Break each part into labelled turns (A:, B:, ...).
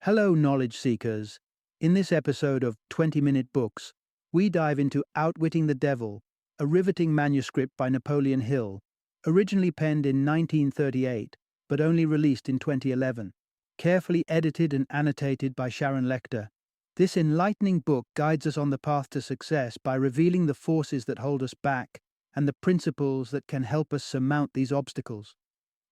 A: Hello, knowledge seekers. In this episode of 20-Minute Books, we dive into Outwitting the Devil, a riveting manuscript by Napoleon Hill, originally penned in 1938, but only released in 2011. Carefully edited and annotated by Sharon Lechter, this enlightening book guides us on the path to success by revealing the forces that hold us back and the principles that can help us surmount these obstacles.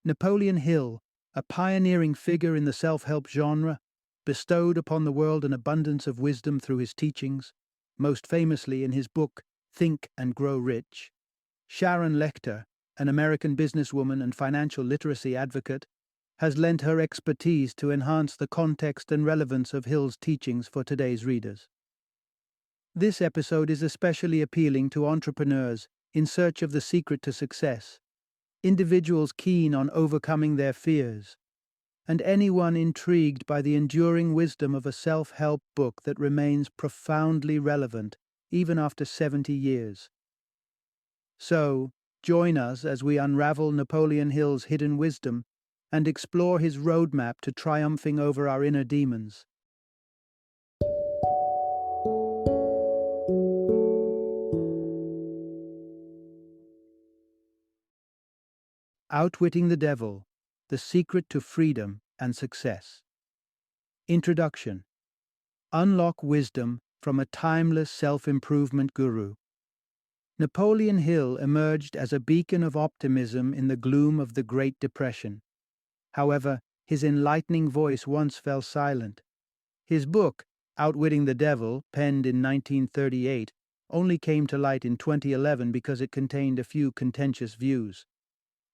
A: Napoleon Hill, a pioneering figure in the self-help genre, bestowed upon the world an abundance of wisdom through his teachings, most famously in his book Think and Grow Rich. Sharon Lechter, an American businesswoman and financial literacy advocate, has lent her expertise to enhance the context and relevance of Hill's teachings for today's readers. This episode is especially appealing to entrepreneurs in search of the secret to success, individuals keen on overcoming their fears, and anyone intrigued by the enduring wisdom of a self-help book that remains profoundly relevant even after 70 years. So, join us as we unravel Napoleon Hill's hidden wisdom and explore his roadmap to triumphing over our inner demons. Outwitting the Devil, the Secret to Freedom and Success. Introduction. Unlock wisdom from a timeless self-improvement guru. Napoleon Hill emerged as a beacon of optimism in the gloom of the Great Depression. However, his enlightening voice once fell silent. His book, Outwitting the Devil, penned in 1938, only came to light in 2011 because it contained a few contentious views.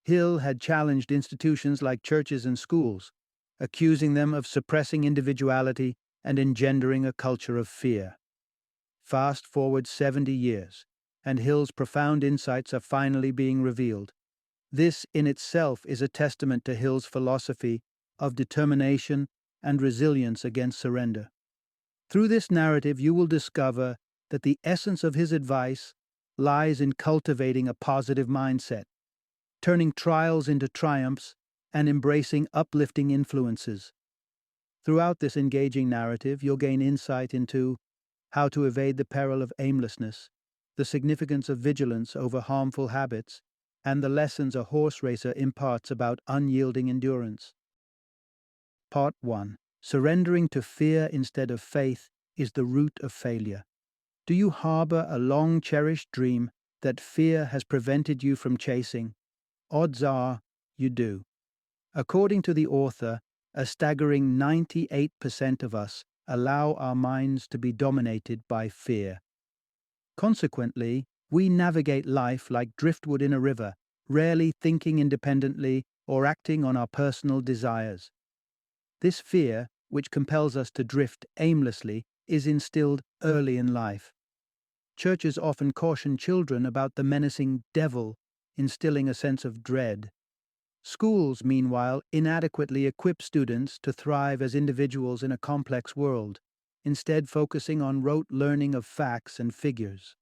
A: Hill had challenged institutions like churches and schools, accusing them of suppressing individuality and engendering a culture of fear. Fast forward 70 years, and Hill's profound insights are finally being revealed. This in itself is a testament to Hill's philosophy of determination and resilience against surrender. Through this narrative, you will discover that the essence of his advice lies in cultivating a positive mindset, turning trials into triumphs, and embracing uplifting influences. Throughout this engaging narrative, you'll gain insight into how to evade the peril of aimlessness, the significance of vigilance over harmful habits, and the lessons a horse racer imparts about unyielding endurance. Part 1. Surrendering to fear instead of faith is the root of failure. Do you harbor a long-cherished dream that fear has prevented you from chasing? Odds are you do. According to the author, a staggering 98% of us allow our minds to be dominated by fear. Consequently, we navigate life like driftwood in a river, rarely thinking independently or acting on our personal desires. This fear, which compels us to drift aimlessly, is instilled early in life. Churches often caution children about the menacing devil, instilling a sense of dread. Schools, meanwhile, inadequately equip students to thrive as individuals in a complex world, instead focusing on rote learning of facts and figures.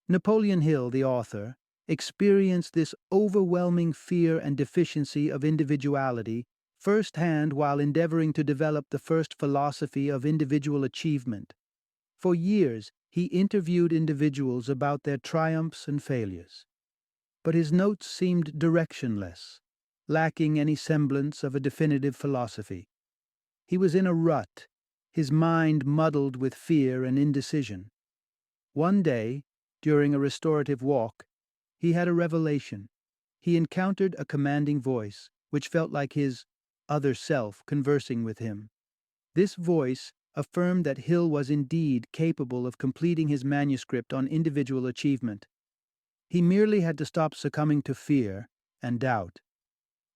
A: Napoleon Hill, the author, experienced this overwhelming fear and deficiency of individuality firsthand while endeavoring to develop the first philosophy of individual achievement. For years, he interviewed individuals about their triumphs and failures. But his notes seemed directionless, lacking any semblance of a definitive philosophy. He was in a rut, his mind muddled with fear and indecision. One day, during a restorative walk, he had a revelation. He encountered a commanding voice, which felt like his other self conversing with him. This voice affirmed that Hill was indeed capable of completing his manuscript on individual achievement. He merely had to stop succumbing to fear and doubt.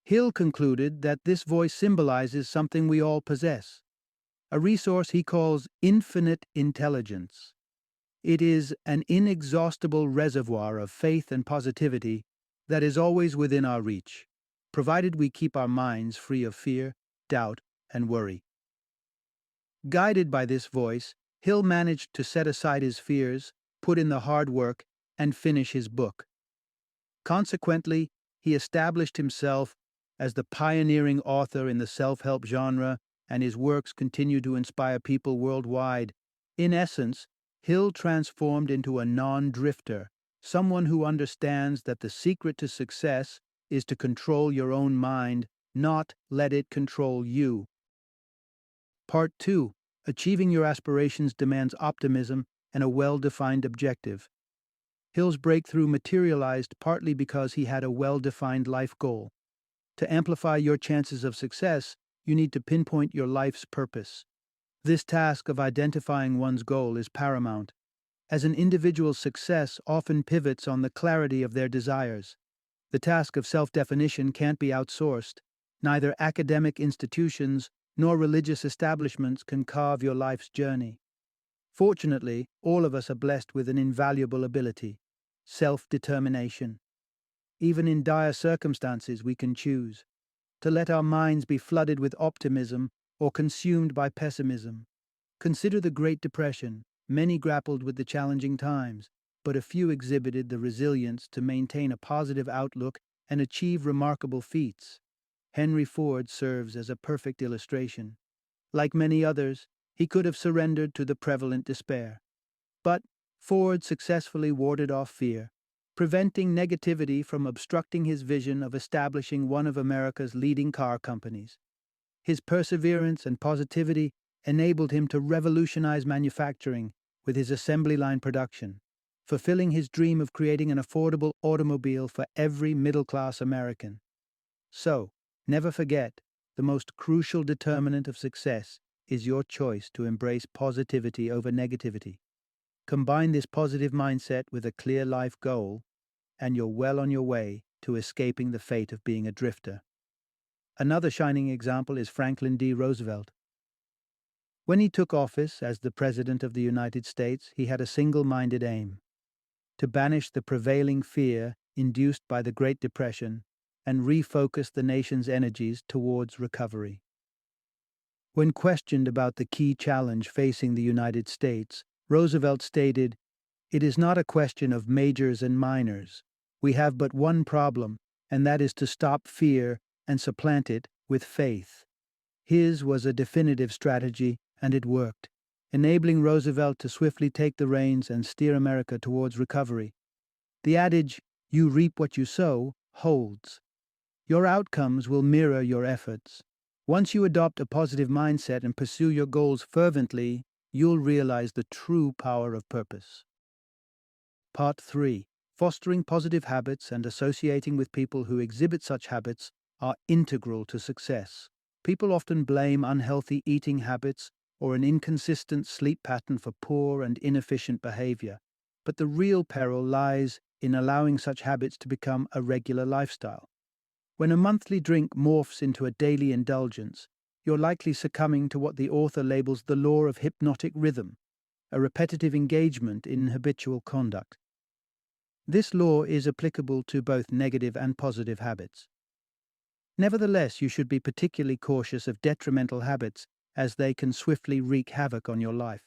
A: Hill concluded that this voice symbolizes something we all possess, a resource he calls infinite intelligence. It is an inexhaustible reservoir of faith and positivity that is always within our reach, provided we keep our minds free of fear, doubt, and worry. Guided by this voice, Hill managed to set aside his fears, put in the hard work, and finish his book. Consequently, he established himself as the pioneering author in the self-help genre and his works continue to inspire people worldwide. In essence, Hill transformed into a non-drifter, someone who understands that the secret to success is to control your own mind, not let it control you. Part 2. Achieving your aspirations demands optimism and a well-defined objective. Hill's breakthrough materialized partly because he had a well-defined life goal. To amplify your chances of success, you need to pinpoint your life's purpose. This task of identifying one's goal is paramount, as an individual's success often pivots on the clarity of their desires. The task of self-definition can't be outsourced. Neither academic institutions nor religious establishments can carve your life's journey. Fortunately, all of us are blessed with an invaluable ability: self-determination. Even in dire circumstances, we can choose to let our minds be flooded with optimism or consumed by pessimism. Consider the Great Depression. Many grappled with the challenging times, but a few exhibited the resilience to maintain a positive outlook and achieve remarkable feats. Henry Ford serves as a perfect illustration. Like many others, he could have surrendered to the prevalent despair. But Ford successfully warded off fear, preventing negativity from obstructing his vision of establishing one of America's leading car companies. His perseverance and positivity enabled him to revolutionize manufacturing with his assembly line production, fulfilling his dream of creating an affordable automobile for every middle-class American. So, never forget, the most crucial determinant of success is your choice to embrace positivity over negativity. Combine this positive mindset with a clear life goal, and you're well on your way to escaping the fate of being a drifter. Another shining example is Franklin D. Roosevelt. When he took office as the President of the United States, he had a single-minded aim: to banish the prevailing fear induced by the Great Depression and refocus the nation's energies towards recovery. When questioned about the key challenge facing the United States, Roosevelt stated, "It is not a question of majors and minors. We have but one problem, and that is to stop fear and supplant it with faith." His was a definitive strategy, and it worked, enabling Roosevelt to swiftly take the reins and steer America towards recovery. The adage, "You reap what you sow," holds. Your outcomes will mirror your efforts. Once you adopt a positive mindset and pursue your goals fervently, you'll realize the true power of purpose. Part 3. Fostering positive habits and associating with people who exhibit such habits are integral to success. People often blame unhealthy eating habits or an inconsistent sleep pattern for poor and inefficient behavior, but the real peril lies in allowing such habits to become a regular lifestyle. When a monthly drink morphs into a daily indulgence, you're likely succumbing to what the author labels the law of hypnotic rhythm, a repetitive engagement in habitual conduct. This law is applicable to both negative and positive habits. Nevertheless, you should be particularly cautious of detrimental habits, as they can swiftly wreak havoc on your life.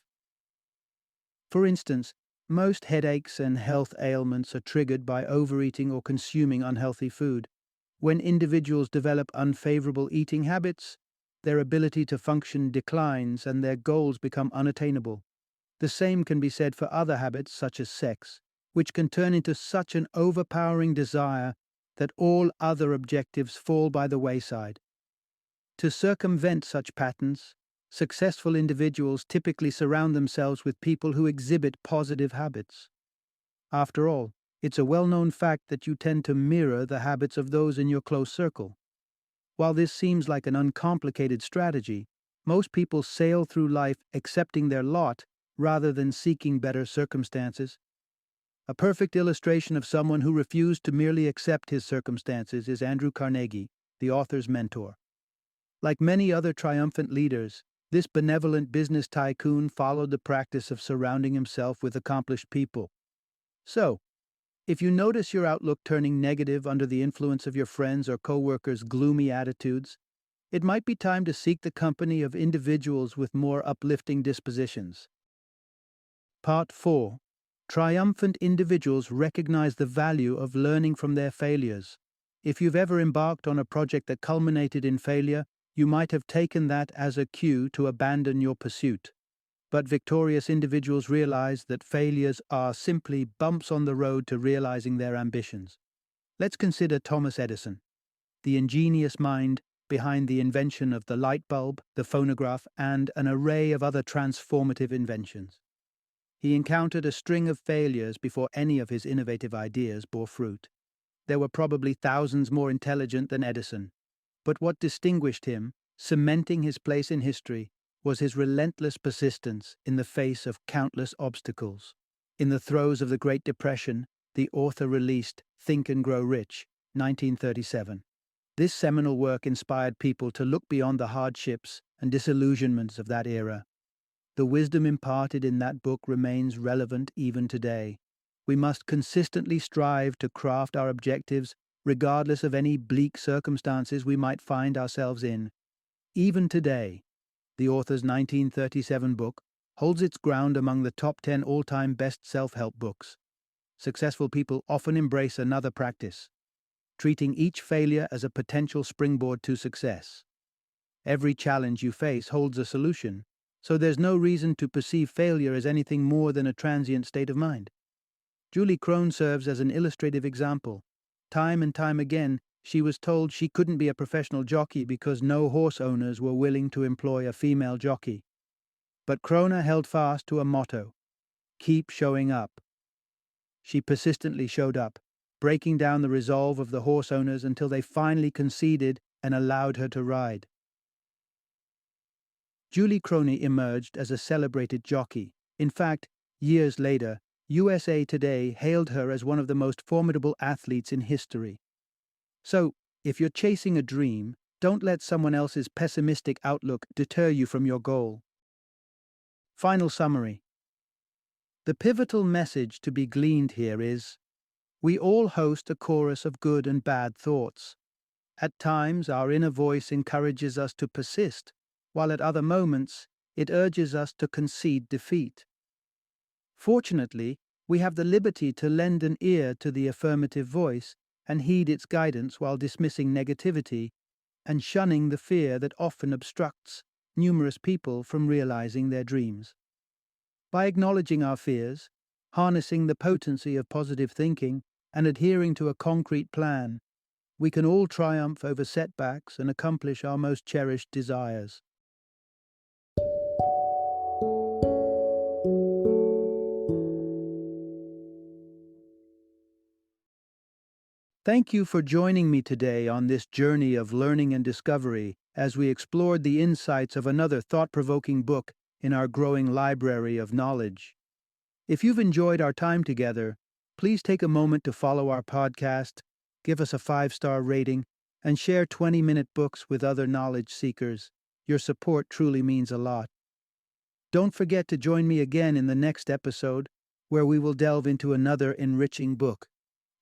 A: For instance, most headaches and health ailments are triggered by overeating or consuming unhealthy food. When individuals develop unfavorable eating habits, their ability to function declines and their goals become unattainable. The same can be said for other habits such as sex, which can turn into such an overpowering desire that all other objectives fall by the wayside. To circumvent such patterns, successful individuals typically surround themselves with people who exhibit positive habits. After all, it's a well-known fact that you tend to mirror the habits of those in your close circle. While this seems like an uncomplicated strategy, most people sail through life accepting their lot rather than seeking better circumstances. A perfect illustration of someone who refused to merely accept his circumstances is Andrew Carnegie, the author's mentor. Like many other triumphant leaders, this benevolent business tycoon followed the practice of surrounding himself with accomplished people. So, if you notice your outlook turning negative under the influence of your friends' or coworkers' gloomy attitudes, it might be time to seek the company of individuals with more uplifting dispositions. Part 4. Triumphant individuals recognize the value of learning from their failures. If you've ever embarked on a project that culminated in failure, You might have taken that as a cue to abandon your pursuit. But victorious individuals realize that failures are simply bumps on the road to realizing their ambitions. Let's consider Thomas Edison, the ingenious mind behind the invention of the light bulb, the phonograph, and an array of other transformative inventions. He encountered a string of failures before any of his innovative ideas bore fruit. There were probably thousands more intelligent than Edison, but what distinguished him, cementing his place in history, was his relentless persistence in the face of countless obstacles. In the throes of the Great Depression, the author released Think and Grow Rich, 1937. This seminal work inspired people to look beyond the hardships and disillusionments of that era. The wisdom imparted in that book remains relevant even today. We must consistently strive to craft our objectives regardless of any bleak circumstances we might find ourselves in. Even today, the author's 1937 book holds its ground among the top 10 all-time best self-help books. Successful people often embrace another practice, treating each failure as a potential springboard to success. Every challenge you face holds a solution, so there's no reason to perceive failure as anything more than a transient state of mind. Julie Crone serves as an illustrative example. Time and time again, she was told she couldn't be a professional jockey because no horse owners were willing to employ a female jockey. But Crone held fast to a motto: keep showing up. She persistently showed up, breaking down the resolve of the horse owners until they finally conceded and allowed her to ride. Julie Crone emerged as a celebrated jockey. In fact, years later, USA Today hailed her as one of the most formidable athletes in history. So, if you're chasing a dream, don't let someone else's pessimistic outlook deter you from your goal. Final summary. The pivotal message to be gleaned here is: we all host a chorus of good and bad thoughts. At times, our inner voice encourages us to persist, while at other moments, it urges us to concede defeat. Fortunately, we have the liberty to lend an ear to the affirmative voice and heed its guidance while dismissing negativity and shunning the fear that often obstructs numerous people from realizing their dreams. By acknowledging our fears, harnessing the potency of positive thinking, and adhering to a concrete plan, we can all triumph over setbacks and accomplish our most cherished desires. Thank you for joining me today on this journey of learning and discovery as we explored the insights of another thought-provoking book in our growing library of knowledge. If you've enjoyed our time together, please take a moment to follow our podcast, give us a 5-star rating, and share 20-minute books with other knowledge seekers. Your support truly means a lot. Don't forget to join me again in the next episode, where we will delve into another enriching book.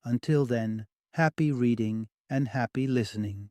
A: Until then, happy reading and happy listening.